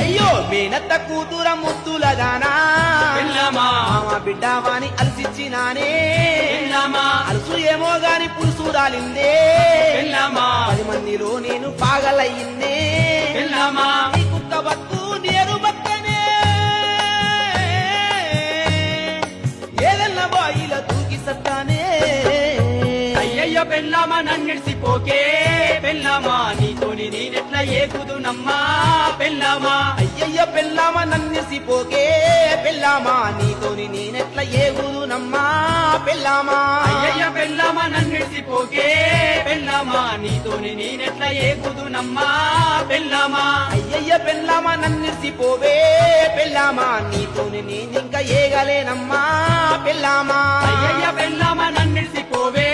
అయ్యో మేనత్త కూతుర ముద్దులదానా పెళ్ళామా మామ బిడ్డావాని అలసిచ్చినానే పెళ్ళామా అలసు ఏమో గాని పులుసు రాలిందే పెళ్ళామా 10 మందిలో నేను పాగలయ్యిందే పెళ్ళామా నీ కుక్క బత్తు నేను బత్తనే ఏదన్న బాయిల తూకి సత్తానే అయ్యయ్య పెళ్ళామా నన్నిడిసిపోకే పెళ్ళామా నీతోని నేనెట్లా ఏకుదునమ్మా పెళ్ళామా అయ్యయ్య పెళ్ళామా నన్నిసిపోకే పెళ్ళామా నీతోని నేనెట్లా ఏగుదునమ్మా పెళ్ళామా అయ్యయ్య పెళ్ళామా నన్నిడిసిపోకే పెళ్ళామా నీతోని నేనెట్లా ఏకుదునమ్మా పెళ్ళామా అయ్యయ్య పెళ్ళామా నన్నిసిపోవే పెళ్ళామా నీతోని నేనింక ఏగలేనమ్మా పెళ్ళామా అయ్యయ్య పెళ్ళామా నన్నిడిసిపోవే